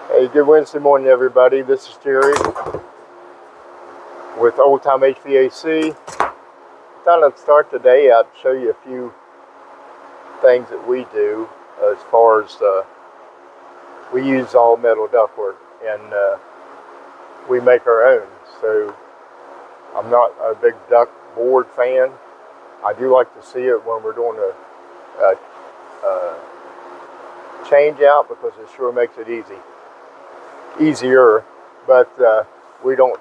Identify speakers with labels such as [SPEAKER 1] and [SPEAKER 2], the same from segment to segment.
[SPEAKER 1] Hey, good Wednesday morning, everybody. This is Jerry with Old Time HVAC. Thought I'd start today out to show you a few things that we do as far as we use all metal ductwork, and we make our own. So I'm not a big duct board fan. I do like to see it when we're doing a change out because it sure makes it easier, but we don't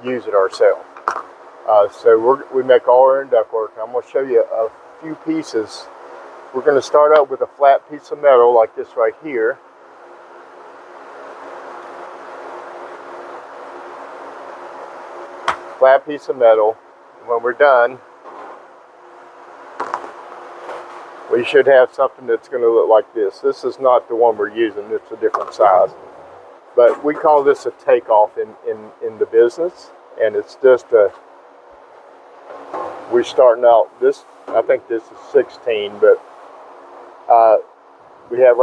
[SPEAKER 1] use it ourselves. So we make all our own ductwork. I'm going to show you a few pieces. We're going to start out with a flat piece of metal like this right here. Flat piece of metal. When we're done, we should have something that's going to look like this. This is not the one we're using. It's a different size. But we call this a takeoff in the business. And it's just we're starting out this, I think this is 16, but we have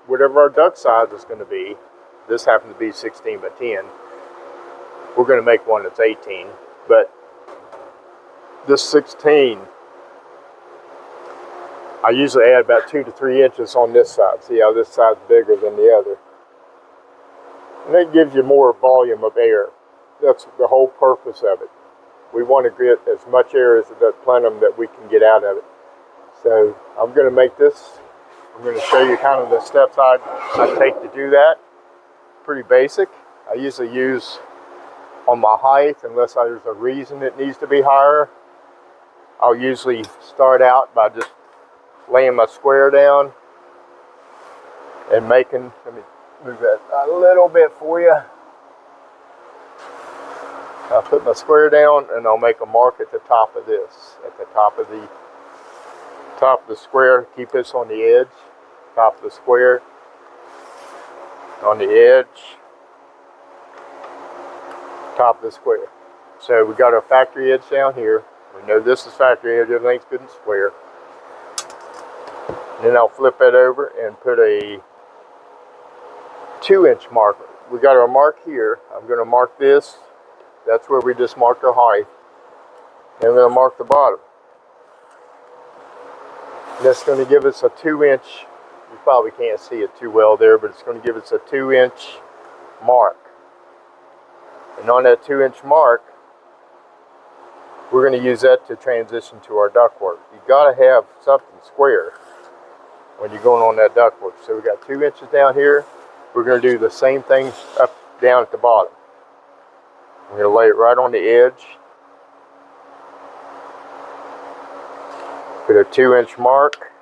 [SPEAKER 1] whatever our duct size is going to be. This happens to be 16 by 10. We're going to make one that's 18, but this 16, I usually add about 2 to 3 inches on this side. See how this side's bigger than the other. And that gives you more volume of air. That's the whole purpose of it. We want to get as much air as the plenum that we can get out of it. So I'm going to make this. I'm going to show you kind of the steps I take to do that. Pretty basic. I usually use on my height, unless there's a reason it needs to be higher. I'll usually start out by just laying my square down and making, let me move that a little bit for you. I'll put my square down and I'll make a mark at the top of this, at the top of the square. Keep this on the edge, top of the square, on the edge, top of the square. So we got our factory edge down here. We know this is factory edge, everything's good and square. Then I'll flip that over and put a 2-inch marker. We got our mark here. I'm going to mark this. That's where we just marked our height. And I'm going to mark the bottom. That's going to give us a 2-inch, you probably can't see it too well there, but it's going to give us a 2-inch mark. And on that 2-inch mark, we're going to use that to transition to our ductwork. You got to have something square when you're going on that ductwork. So we got 2 inches down here. We're going to do the same thing down at the bottom. We're going to lay it right on the edge. Put a 2-inch mark.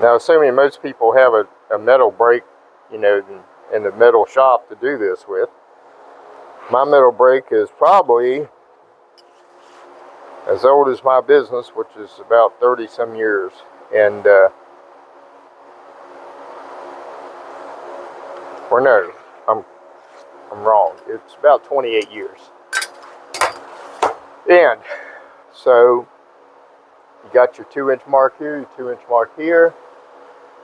[SPEAKER 1] Now, assuming most people have a metal brake, you know, in the metal shop to do this with. My metal brake is probably as old as my business, which is about 30 some years. And or no, I'm wrong. It's about 28 years. And so you got your 2-inch mark here, your 2-inch mark here.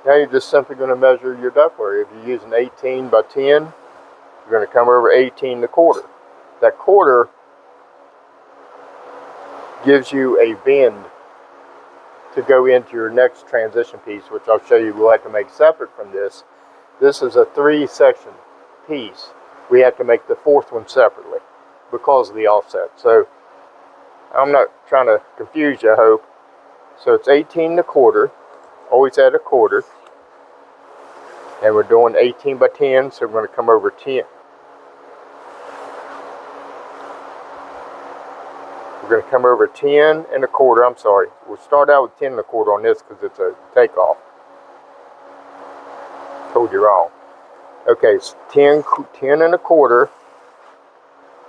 [SPEAKER 1] Now you're just simply going to measure your ductwork. If you're using 18 by 10, you're going to come over 18 1/4. That quarter gives you a bend to go into your next transition piece, which I'll show you we'll have to make separate from this. This is a 3-section piece. We have to make the 4th one separately because of the offset. So I'm not trying to confuse you, I hope. So it's 18 1/4. Always add a quarter. And we're doing 18 by 10, so we're going to come over 10. We're going to come over 10 1/4. I'm sorry. We'll start out with 10 1/4 on this because it's a takeoff. Told you wrong. Okay, so 10 1/4.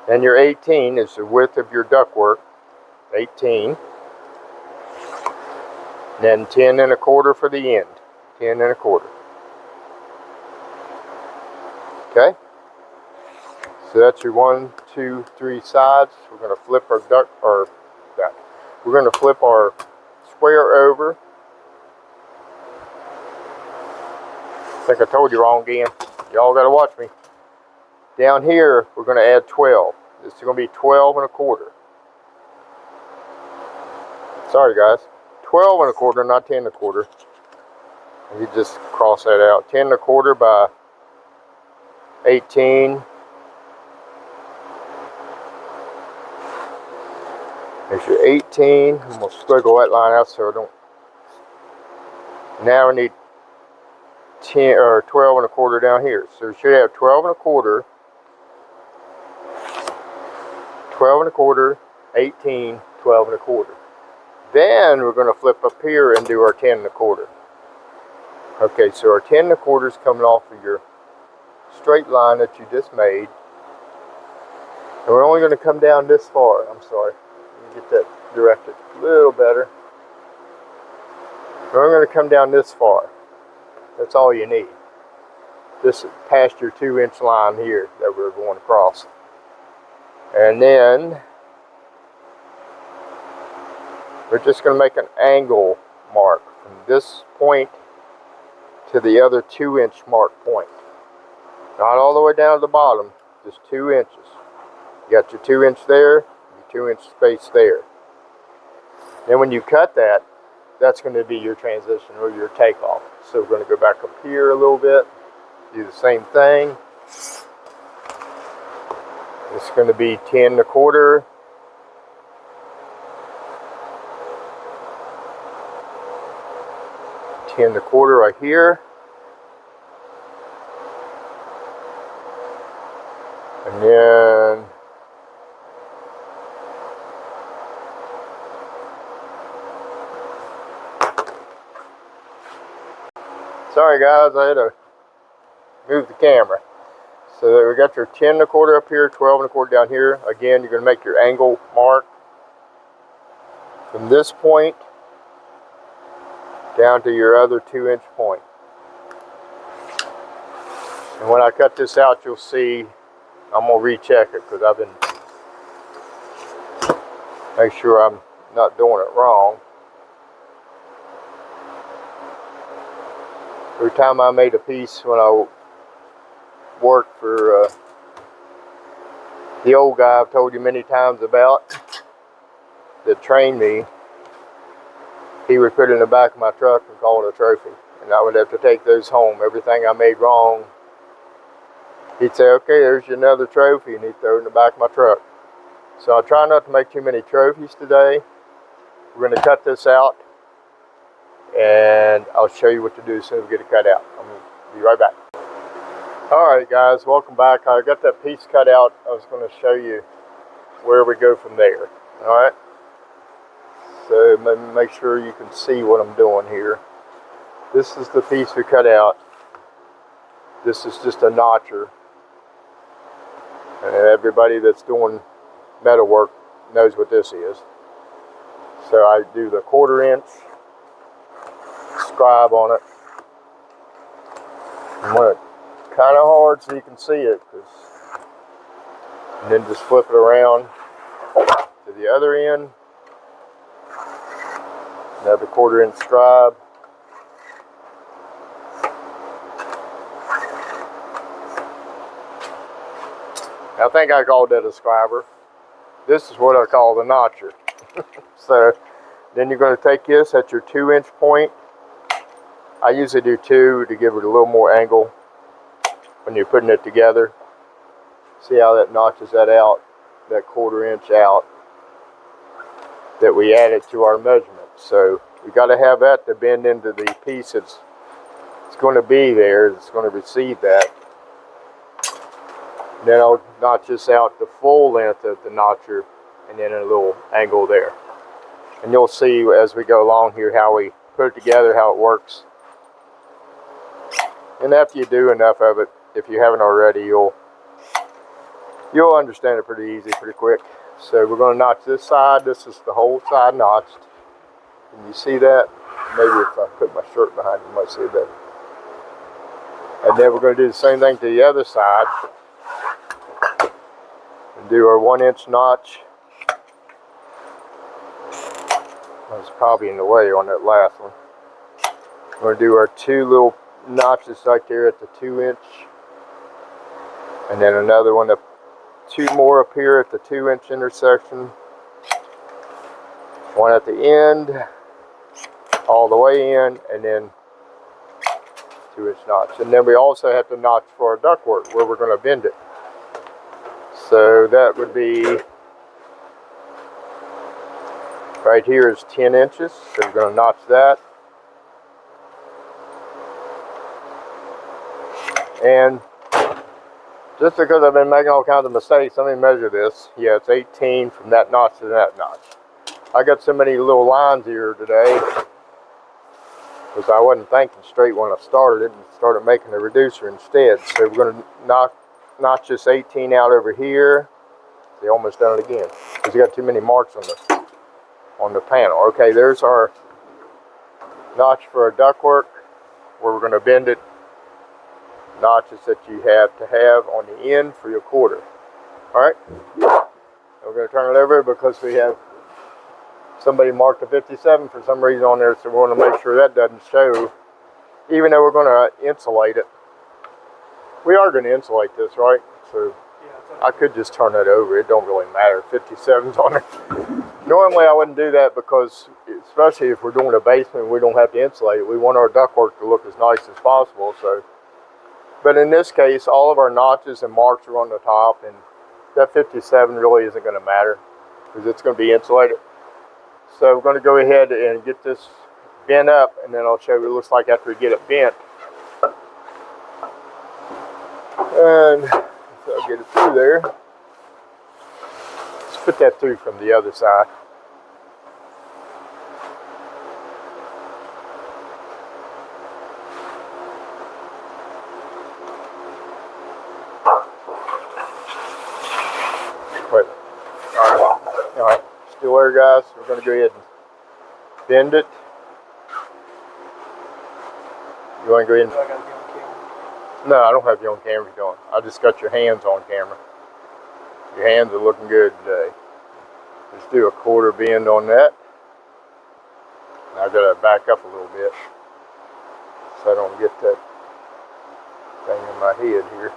[SPEAKER 1] Then your 18 is the width of your ductwork. 18. Then 10 1/4 for the end. 10 1/4. Okay? So that's your 1, 2, 3 sides. We're going to flip our we're going to flip our square over. I think I told you wrong again. Y'all got to watch me. Down here, we're going to add 12. This is going to be 12 1/4. Sorry guys, 12 1/4, not 10 1/4. You just cross that out. 10 1/4 by 18. There's your 18. I'm going to squiggle that line out so I don't. Now we need 10 or 12 1/4 down here. So we should have 12 1/4, 12 1/4, 18, 12 1/4. Then we're going to flip up here and do our 10 1/4. Okay, so our 10 1/4 is coming off of your straight line that you just made. And we're only going to come down this far. I'm sorry. Let me get that directed a little better. We're going to come down this far. That's all you need. This is past your 2-inch line here that we're going across. And then we're just going to make an angle mark from this point to the other 2-inch mark point. Not all the way down to the bottom, just 2 inches. You got your 2-inch there, your 2-inch space there. Then when you cut that, that's going to be your transition or your takeoff. So we're going to go back up here a little bit, do the same thing. It's going to be 10 1/4. In the 1/4 right here, and then sorry guys, I had to move the camera. So we got your 10 1/4 up here, 12 1/4 down here. Again, you're going to make your angle mark from this point down to your other 2-inch point. And when I cut this out, you'll see I'm going to recheck it because I've been make sure I'm not doing it wrong. Every time I made a piece when I worked for the old guy I've told you many times about that trained me, he would put it in the back of my truck and call it a trophy. And I would have to take those home. Everything I made wrong, he'd say, okay, there's another trophy, and he'd throw it in the back of my truck. So I try not to make too many trophies today. We're going to cut this out, and I'll show you what to do as soon as we get it cut out. I'm going to be right back. Alright guys, welcome back. I got that piece cut out. I was going to show you where we go from there. Alright. So make sure you can see what I'm doing here. This is the piece we cut out. This is just a notcher. And everybody that's doing metal work knows what this is. So I do the 1/4 inch scribe on it. I'm going to kind of hard so you can see it, and then just flip it around to the other end. Another 1/4 inch scribe. I think I called that a scriber. This is what I call the notcher. So then you're going to take this at your 2-inch point. I usually do 2 to give it a little more angle when you're putting it together. See how that notches that out, that 1/4 inch out that we added to our measurement. So we got to have that to bend into the piece it's going to be there. It's going to receive that. Then I'll notch this out the full length of the notcher, and then a little angle there. And you'll see as we go along here how we put it together, how it works. And after you do enough of it, if you haven't already, you'll understand it pretty easy, pretty quick. So we're going to notch this side. This is the whole side notched. Can you see that? Maybe if I put my shirt behind, you might see it better. And then we're going to do the same thing to the other side. And do our 1-inch notch. was probably in the way on that last one. We're going to do our 2 little notches right there at the 2-inch. And then another one, 2 more up here at the 2-inch intersection. One at the end, all the way in, and then 2-inch notch. And then we also have to notch for our ductwork where we're going to bend it. So that would be, right here is 10 inches, so we're going to notch that. And just because I've been making all kinds of mistakes, let me measure this. Yeah, it's 18 from that notch to that notch. I got so many little lines here today because I wasn't thinking straight when I started it and started making a reducer instead. So we're going to notch this 18 out over here. See, almost done it again because you got too many marks on the panel. Okay, there's our notch for our ductwork where we're going to bend it. Notches that you have to have on the end for your quarter. Alright, we're going to turn it over because we have somebody marked a 57 for some reason on there, so we want to make sure that doesn't show, even though we're going to insulate it. We are going to insulate this, right? So I could just turn that over. It don't really matter. 57's on it. Normally I wouldn't do that because, especially if we're doing a basement, we don't have to insulate it. We want our ductwork to look as nice as possible. So, but in this case, all of our notches and marks are on the top, and that 57 really isn't going to matter because it's going to be insulated. So we're going to go ahead and get this bent up, and then I'll show you what it looks like after we get it bent. And so I'll get it through there. Let's put that through from the other side. Wait. All right. Still there, guys. We're going to go ahead and bend it. You want to go ahead and... No, I don't have you on camera going. I just got your hands on camera. Your hands are looking good today. Let's do a quarter bend on that. Now I've got to back up a little bit so I don't get that thing in my head here.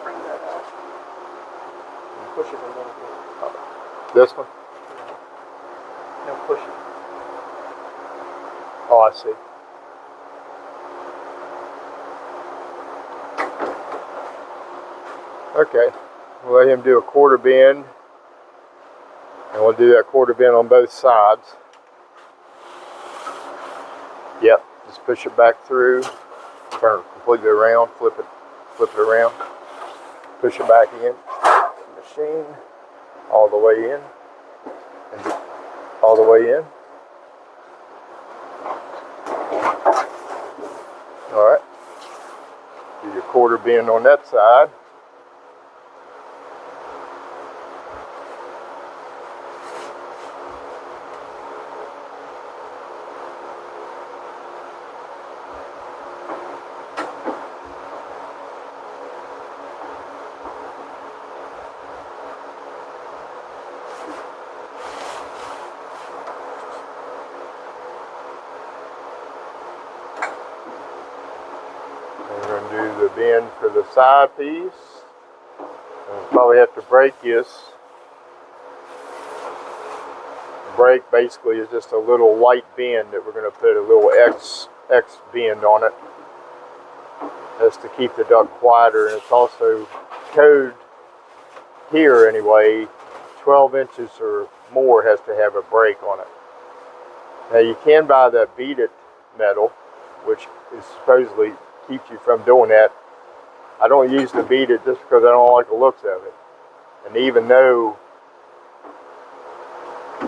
[SPEAKER 2] Bring that out. Push it a little bit.
[SPEAKER 1] This one?
[SPEAKER 2] No, push it.
[SPEAKER 1] Oh, I see. Okay, we'll let him do a quarter bend, and we'll do that quarter bend on both sides. Yep, just push it back through, turn it completely around, flip it around, push it back in, machine, all the way in, and all the way in. All right, do your quarter bend on that side. We're going to do the bend for the side piece. We'll probably have to break this. Break basically is just a little light bend that we're going to put a little X bend on it. That's to keep the duct quieter, and it's also code here anyway, 12 inches or more has to have a break on it. Now you can buy that beaded metal, which is supposedly keeps you from doing that. I don't use the beaded just because I don't like the looks of it. And even though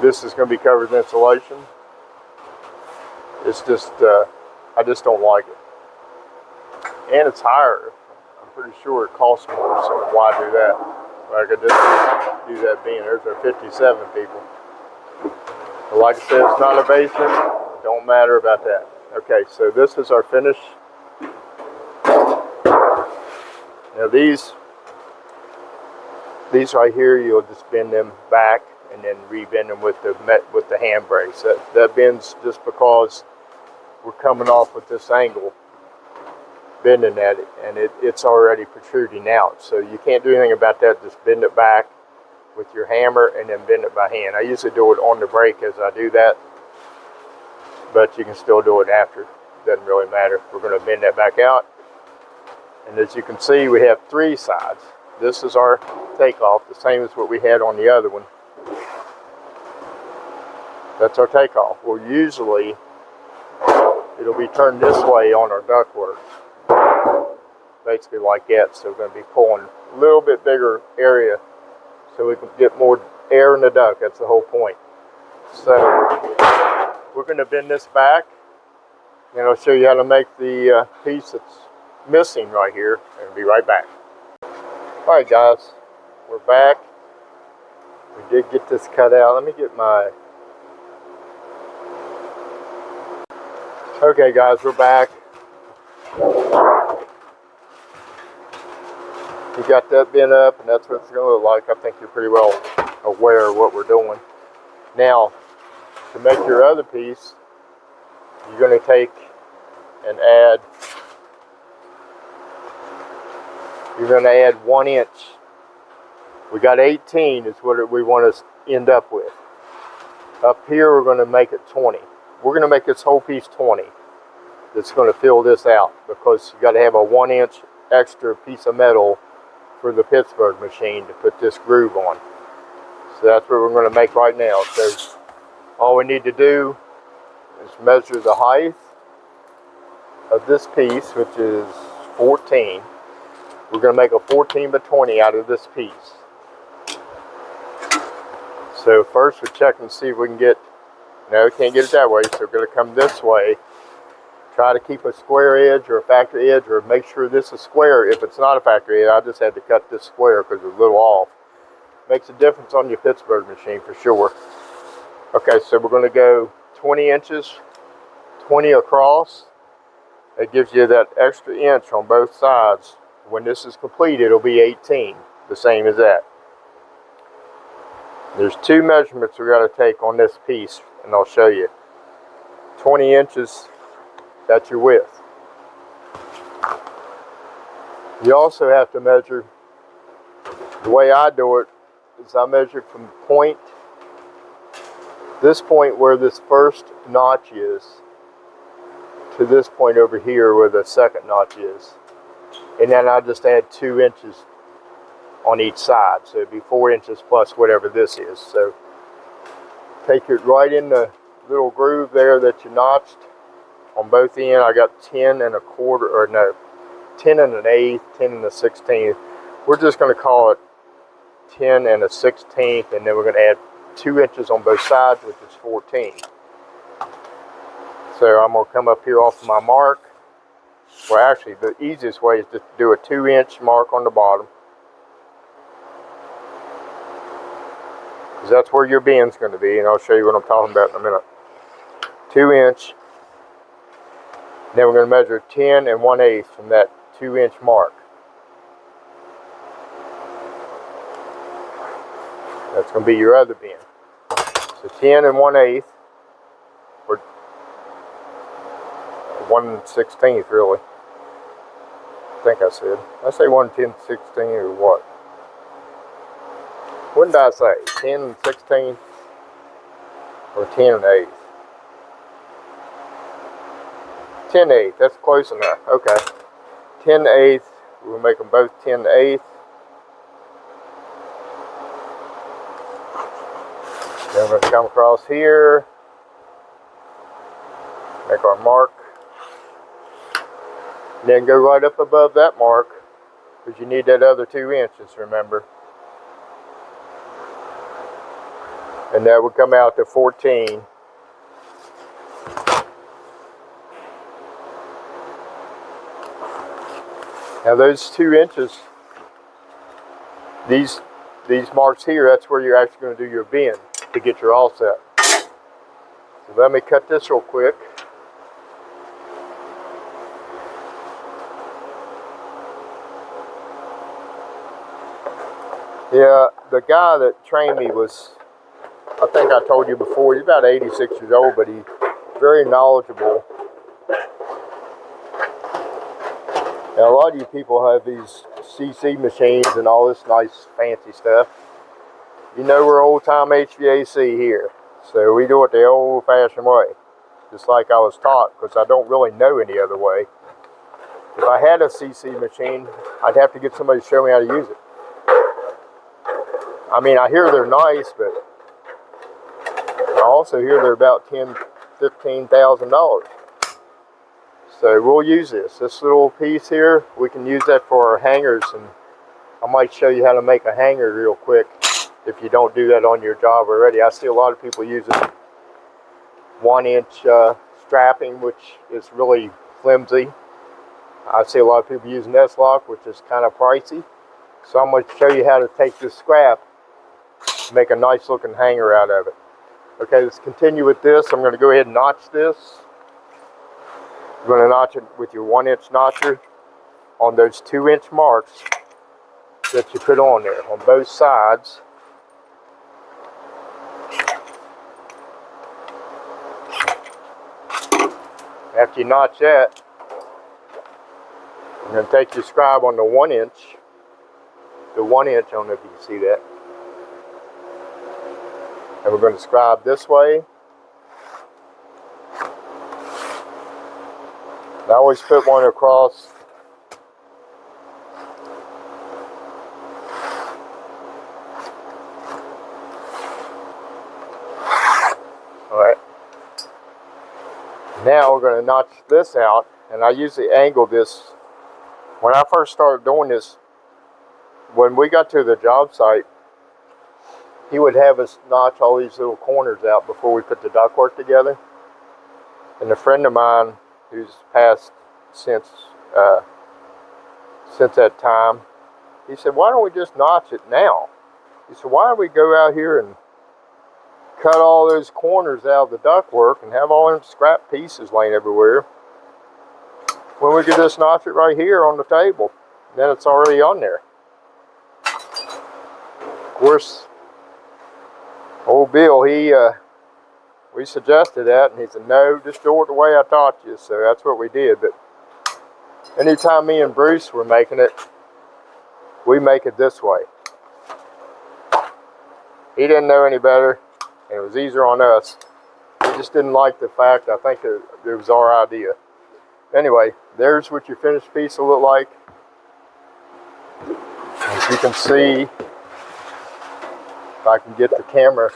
[SPEAKER 1] this is going to be covered in insulation, it's just, I just don't like it. And it's higher. I'm pretty sure it costs more, so why do that? I could just do that being. There's our 57 people. But like I said, it's not a basement. It don't matter about that. Okay, so this is our finish. Now these These right here, you'll just bend them back and then re-bend them with the hand brace. That bends just because we're coming off with this angle, bending at it, and it's already protruding out. So you can't do anything about that. Just bend it back with your hammer and then bend it by hand. I usually do it on the brake as I do that, but you can still do it after. Doesn't really matter. We're going to bend that back out, and as you can see, we have 3 sides. This is our takeoff, the same as what we had on the other one. That's our takeoff. Well, usually it'll be turned this way on our ductwork, basically like that. So we're going to be pulling a little bit bigger area so we can get more air in the duct. That's the whole point. So we're going to bend this back, and I'll show you how to make the piece that's missing right here, and be right back. Alright guys, we're back. We did get this cut out. Let me get my... Okay guys, we're back. We got that bent up, and that's what it's going to look like. I think you're pretty well aware of what we're doing. Now, to make your other piece, you're going to take and add... You're going to add 1 inch. We got 18 is what we want to end up with. Up here we're going to make it 20. We're going to make this whole piece 20. That's going to fill this out, because you got to have a 1 inch extra piece of metal for the Pittsburgh machine to put this groove on. So that's what we're going to make right now. So all we need to do is measure the height of this piece, which is 14. We're going to make a 14 by 20 out of this piece. So first we check and see if we can get, no, we can't get it that way, so we're going to come this way. Try to keep a square edge or a factory edge, or make sure this is square. If it's not a factory edge, I just had to cut this square because it's a little off. Makes a difference on your Pittsburgh machine for sure. Okay, so we're going to go 20 inches, 20 across. It gives you that extra inch on both sides. When this is complete, it'll be 18, the same as that. There's 2 measurements we got to take on this piece, and I'll show you. 20 inches, that's your width. You also have to measure, the way I do it is I measure from point, this point where this first notch is, to this point over here where the second notch is. And then I just add 2 inches on each side. So it'd be 4 inches plus whatever this is. So take it right in the little groove there that you notched on both ends. I got 10 and a quarter, or no, 10 and an eighth, 10 and a 16th. We're just going to call it 10 and a 16th, and then we're going to add 2 inches on both sides, which is 14. So I'm going to come up here off of my mark. Well, actually, the easiest way is to do a 2 inch mark on the bottom, because that's where your bend's going to be, and I'll show you what I'm talking about in a minute. 2 inch. Then we're going to measure 10 and 1/8 from that 2 inch mark. That's going to be your other bend. So 10 and 1/8, or 1/16 really. I think I said. I say 1/10/16 or what? What did I say? 10 and 16 or 10 and 8? 10/8. That's close enough. Okay. 10/8. We'll make them both 10/8. Then we're going to come across here. Make our mark. Then go right up above that mark, because you need that other 2 inches, remember. And that would come out to 14. Now those 2 inches, these marks here, that's where you're actually going to do your bend to get your offset. So let me cut this real quick. Yeah, the guy that trained me was, I think I told you before, he's about 86 years old, but he's very knowledgeable. Now, a lot of you people have these CC machines and all this nice fancy stuff. You know we're old-time HVAC here, so we do it the old-fashioned way, just like I was taught, because I don't really know any other way. If I had a CC machine, I'd have to get somebody to show me how to use it. I mean, I hear they're nice, but I also hear they're about $10,000–$15,000. So we'll use this little piece here. We can use that for our hangers, and I might show you how to make a hanger real quick if you don't do that on your job already. I see a lot of people using 1-inch strapping, which is really flimsy. I see a lot of people using S-Lock, which is kind of pricey. So I'm going to show you how to take this scrap, make a nice looking hanger out of it. Okay, let's continue with this. I'm going to go ahead and notch this. You're going to notch it with your 1-inch notcher on those 2-inch marks that you put on there on both sides. After you notch that, you're going to take your scribe on the 1-inch. The 1-inch, I don't know if you can see that. And we're going to scribe this way. I always put one across. Alright. Now we're going to notch this out, and I usually angle this. When I first started doing this, when we got to the job site, he would have us notch all these little corners out before we put the ductwork together. And a friend of mine who's passed since that time, he said, why don't we just notch it now? He said, why don't we go out here and cut all those corners out of the ductwork and have all them scrap pieces laying everywhere, when we could just notch it right here on the table. Then it's already on there. Of course, old Bill, we suggested that, and he said, no, just do it the way I taught you. So that's what we did. But anytime me and Bruce were making it, we make it this way. He didn't know any better, and it was easier on us. He just didn't like the fact, I think it was our idea. Anyway, there's what your finished piece will look like. As you can see, if I can get the camera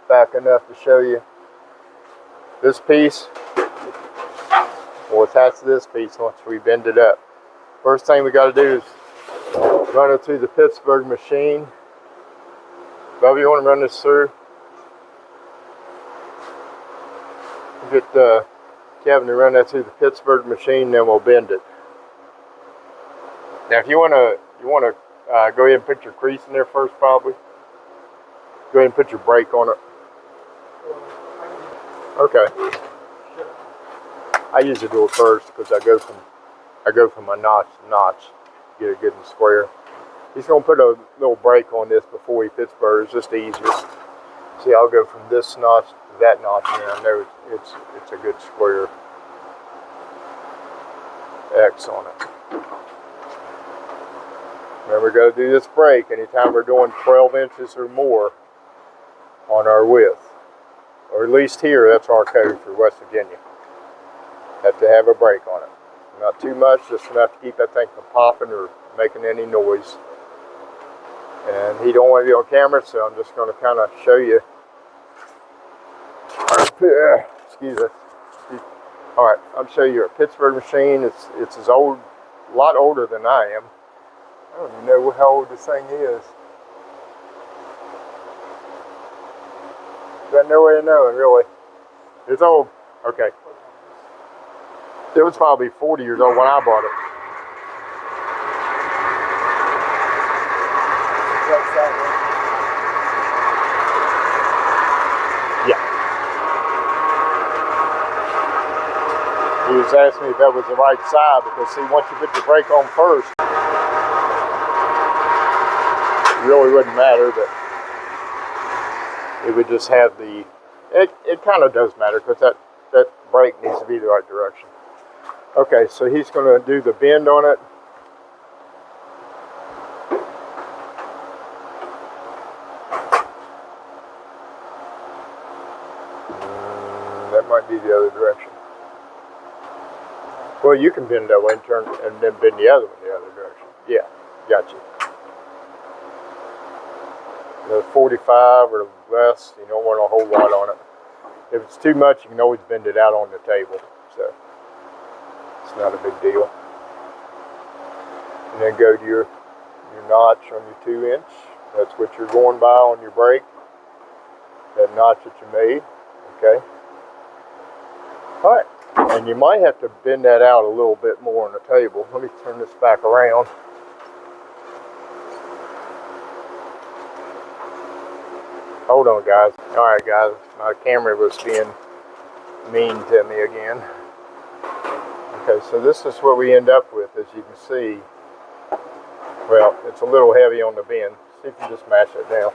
[SPEAKER 1] back enough to show you, this piece will attach to this piece once we bend it up. First thing we got to do is run it through the Pittsburgh machine. Bubba, you want to run this through? Get Kevin to run that through the Pittsburgh machine, then we'll bend it. Now, if you want to go ahead and put your crease in there first, probably. Go ahead and put your brake on it. Okay. I usually do it first because I go from a notch to notch, get it good and square. He's going to put a little brake on this before he Pittsburgh. It's just easier. See, I'll go from this notch to that notch, and I know it's a good square X on it. Remember, we got to do this brake anytime we're doing 12 inches or more on our width. Or at least here, that's our code for West Virginia. Have to have a brake on it. Not too much, just enough to keep that thing from popping or making any noise. And he don't want to be on camera, so I'm just going to kind of show you. Excuse me. All right, I'll show you a Pittsburgh machine. It's as old, a lot older than I am. I don't even know how old this thing is. Got no way of knowing, really. It's old. Okay. It was probably 40 years old when I bought it. Yeah. He was asking me if that was the right side because, see, once you put your brake on first, really wouldn't matter, but it would just have the, it kind of does matter because that brake needs to be the right direction. Okay, so he's going to do the bend on it. That might be the other direction. Well, you can bend that way and turn, and then bend the other one the other direction. Yeah, gotcha. The 45 or less, you don't want a whole lot on it. If it's too much, you can always bend it out on the table. So it's not a big deal. And then go to your notch on your 2-inch. That's what you're going by on your brake. That notch that you made. Okay. All right. And you might have to bend that out a little bit more on the table. Let me turn this back around. Hold on, guys. All right, guys. My camera was being mean to me again. Okay, so this is what we end up with, as you can see. Well, it's a little heavy on the bend. See if you just mash it down.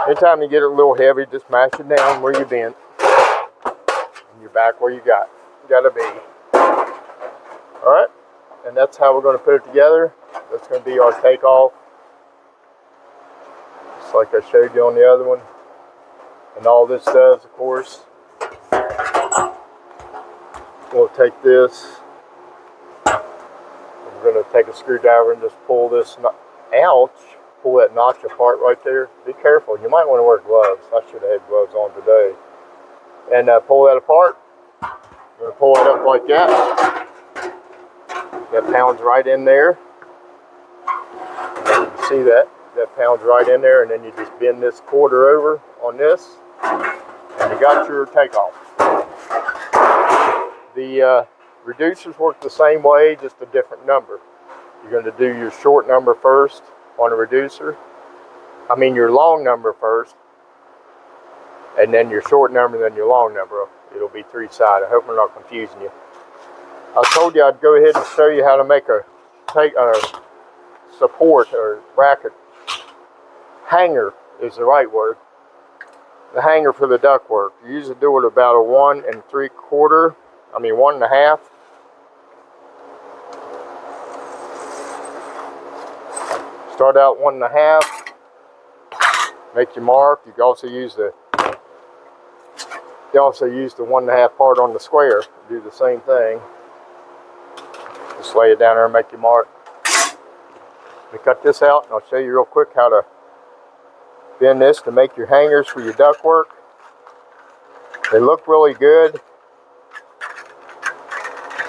[SPEAKER 1] Anytime you get it a little heavy, just mash it down where you bend. And you're back where you gotta be. All right, and that's how we're going to put it together. That's going to be our takeoff. Just like I showed you on the other one. And all this does, of course, we'll take this. We're going to take a screwdriver and just pull this out. Pull that notch apart right there. Be careful. You might want to wear gloves. I should have had gloves on today. And pull that apart. You're going to pull it up like that. That pounds right in there. You can see that. That pounds right in there. And then you just bend this quarter over on this. And you got your takeoff. The reducers work the same way, just a different number. You're going to do your short number first on a reducer. I mean your long number first. And then your short number, then your long number. It'll be 3-sided. I hope I'm not confusing you. I told you I'd go ahead and show you how to make a support or bracket. Hanger is the right word. The hanger for the ductwork. You usually do it about a 1 3/4. I mean 1 1/2. Start out 1 1/2. Make your mark. You can also use the 1 1/2 part on the square. Do the same thing. Just lay it down there and make your mark. Let me cut this out and I'll show you real quick how to bend this to make your hangers for your ductwork. They look really good.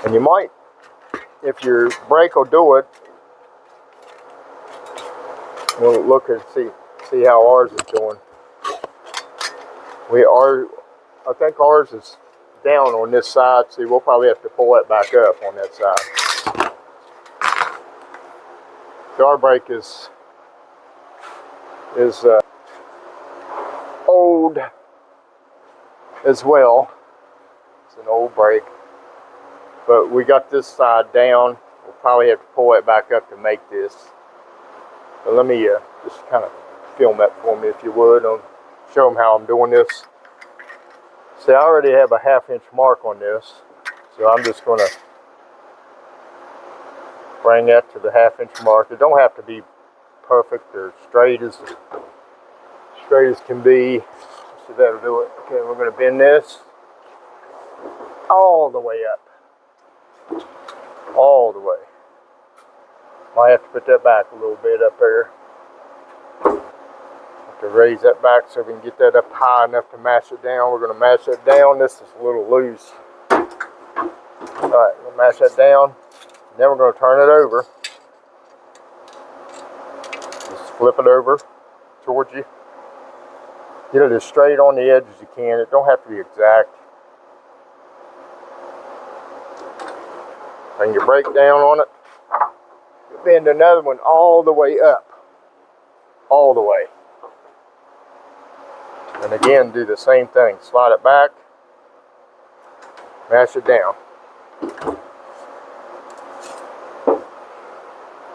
[SPEAKER 1] And you might, if your brake will do it, we'll look and see how ours is doing. I think ours is down on this side. See, we'll probably have to pull that back up on that side. So our brake is old as well. It's an old brake. But we got this side down. We'll probably have to pull it back up to make this. But let me just kind of film that for me if you would. I'll show them how I'm doing this. See, I already have a 1/2 inch mark on this. So I'm just going to bring that to the 1/2 inch mark. It don't have to be perfect or straight as can be. So that'll do it. Okay, we're going to bend this all the way up. All the way. Might have to put that back a little bit up there. Have to raise that back so we can get that up high enough to mash it down. We're going to mash that down. This is a little loose. Alright, we'll mash that down. Then we're going to turn it over. Just flip it over towards you. Get it as straight on the edge as you can. It don't have to be exact. Bring your brake down on it. Bend another one all the way up. All the way. And again, do the same thing. Slide it back. Mash it down.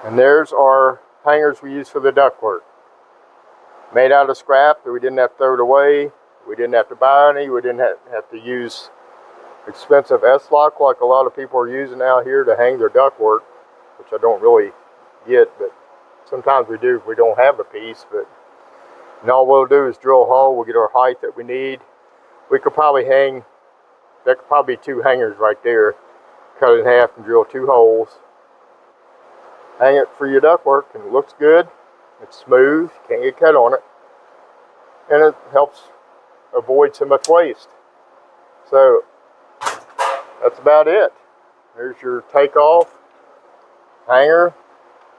[SPEAKER 1] And there's our hangers we use for the ductwork. Made out of scrap that we didn't have to throw it away. We didn't have to buy any. We didn't have to use expensive S-lock like a lot of people are using out here to hang their ductwork, which I don't really get, but sometimes we do if we don't have a piece. But and all we'll do is drill a hole. We'll get our height that we need. We could probably hang, that could probably be 2 hangers right there. Cut it in half and drill 2 holes. Hang it for your ductwork, and it looks good. It's smooth, can't get cut on it, and it helps avoid so much waste. So that's about it. There's your takeoff hanger,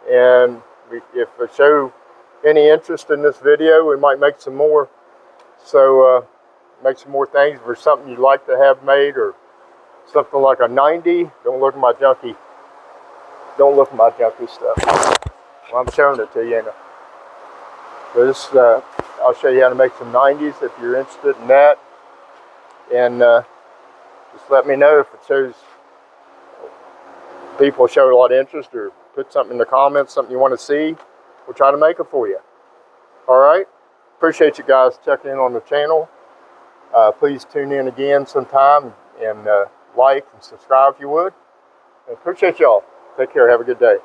[SPEAKER 1] and if I show any interest in this video, we might make some more. So make some more things. If there's something you'd like to have made, or something like a 90, don't look at my junky stuff. Well, I'm showing it to you. But this, I'll show you how to make some 90s if you're interested in that. And just let me know if it shows, people show a lot of interest, or put something in the comments, something you want to see. We'll try to make it for you. Alright? Appreciate you guys checking in on the channel. Please tune in again sometime, and like and subscribe if you would. I appreciate y'all. Take care. Have a good day.